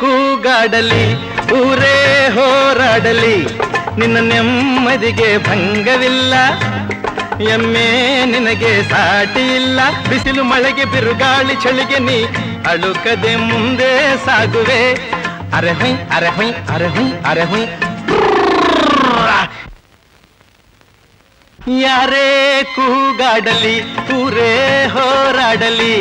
ಕೂಗಾಡಲಿ ಊರೇ ಹೋರಾಡಲಿ ನಿನ್ನ ನೆಮ್ಮದಿಗೆ ಭಂಗವಿಲ್ಲ ಎಮ್ಮೆ ನಿನಗೆ ಸಾಟಿ ಇಲ್ಲ ಬಿಸಿಲು ಮಳೆಗೆ ಬಿರುಗಾಳಿ ಚಳಿಗೆ ನೀ ಅಳುಕದೆ ಮುಂದೆ ಸಾಗುವೆ ಅರೆ ಹೊಯ್ ಅರೆ ಹೊಯ್ ಅರೆ ಹೊಯ್ ಅರೆ ಹೊಯ್ ಯಾರೇ ಕೂಗಾಡಲಿ ಊರೇ ಹೋರಾಡಲಿ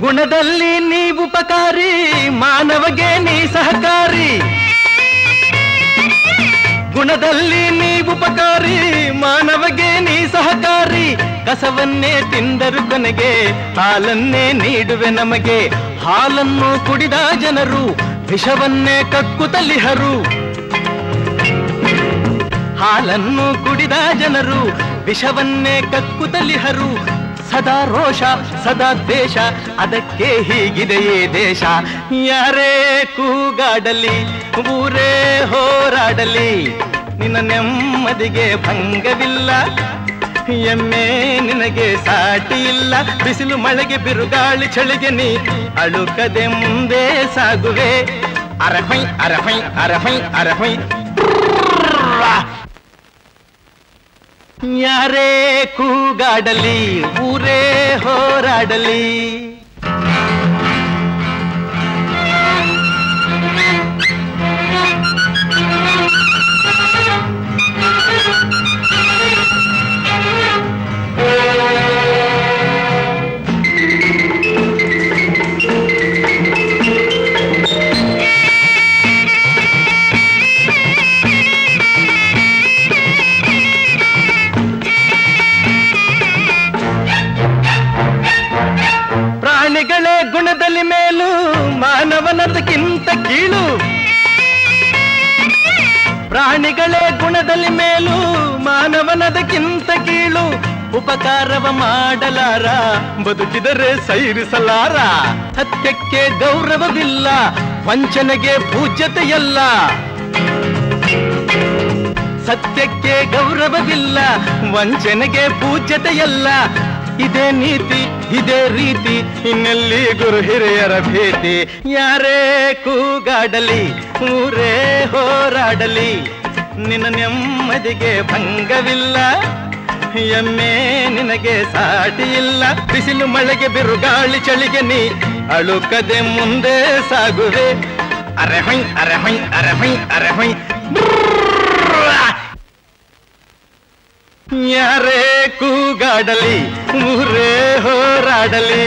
ಗುಣದಲ್ಲಿ ನೀ ಉಪಕಾರಿ ಮಾನವಗೆ ನೀ ಸಹಕಾರಿ ಗುಣದಲ್ಲಿ ನೀ ಉಪಕಾರಿ ಮಾನವಗೆ ನೀ ಸಹಕಾರಿ ಕಸವನ್ನೇ ತಿಂದರು ಕೊನೆಗೆ ಹಾಲನ್ನೇ ನೀಡುವೆ ನಮಗೆ ಹಾಲನ್ನು ಕುಡಿದ ಜನರು ವಿಷವನ್ನೇ ಕಕ್ಕುತ್ತಲಿಹರು ಹಾಲನ್ನು ಕುಡಿದ ಜನರು ವಿಷವನ್ನೇ ಕಕ್ಕುತ್ತಲಿಹರು ಸದಾ ರೋಷ ಸದಾ ದ್ವೇಷ ಅದಕ್ಕೆ ಹೀಗಿದೆಯೇ ದೇಶ ಯಾರೇ ಕೂಗಾಡಲಿ ಊರೇ ಹೋರಾಡಲಿ ನಿನ್ನ ನೆಮ್ಮದಿಗೆ ಭಂಗವಿಲ್ಲ ಎಮ್ಮೆ ನಿನಗೆ ಸಾಟಿ ಇಲ್ಲ ಬಿಸಿಲು ಮಳೆಗೆ ಬಿರುಗಾಳಿ ಚಳಿಗೆ ನೀ ಅಳುಕದೆ ಮುಂದೆ ಸಾಗುವೆ ಅರಹೊಯ್ ಅರಹೊಯ್ ಅರಹೊಯ್ ಅರಹೊಯ್ ಯಾರೇ ಕೂಗಾಡಲಿ ಊರೇ ಹೋರಾಡಲಿ ಪ್ರಾಣಿಗಳೇ ಗುಣದಲ್ಲಿ ಮೇಲು ಮಾನವನದಕ್ಕಿಂತ ಕೀಳು ಪ್ರಾಣಿಗಳೇ ಗುಣದಲ್ಲಿ ಮೇಲು ಮಾನವನದಕ್ಕಿಂತ ಕೀಳು ಉಪಕಾರವ ಮಾಡಲಾರ ಬದುಕಿದರೆ ಸೈರಿಸಲಾರ ಸತ್ಯಕ್ಕೆ ಗೌರವವಿಲ್ಲ ವಂಚನೆಗೆ ಪೂಜ್ಯತೆಯಲ್ಲ ಸತ್ಯಕ್ಕೆ ಗೌರವವಿಲ್ಲ ವಂಚನೆಗೆ ಪೂಜ್ಯತೆಯಲ್ಲ ಇದೇ ನೀತಿ ಇದೇ ರೀತಿ ಇನ್ನೆಲ್ಲಿ ಗುರು ಹಿರಿಯರ ಭೇಟಿ ಯಾರೇ ಕೂಗಾಡಲಿ ಊರೇ ಹೋರಾಡಲಿ ನಿನ್ನ ನೆಮ್ಮದಿಗೆ ಭಂಗವಿಲ್ಲ ಎಮ್ಮೆ ನಿನಗೆ ಸಾಟಿ ಇಲ್ಲ ಬಿಸಿಲು ಮಳೆಗೆ ಬಿರುಗಾಳಿ ಚಳಿಗೆ ನೀ ಅಳುಕದೆ ಮುಂದೆ ಸಾಗುವೆ ಅರೆ ಹೊಯ್ ಅರೆ ಹೊಯ್ ಅರೆ ಹೊಯ್ ಅರೆ ಹೊಯ್ ಯಾರೇ ಕೂಗಾಡಲಿ ಊರೇ ಹೋರಾಡಲಿ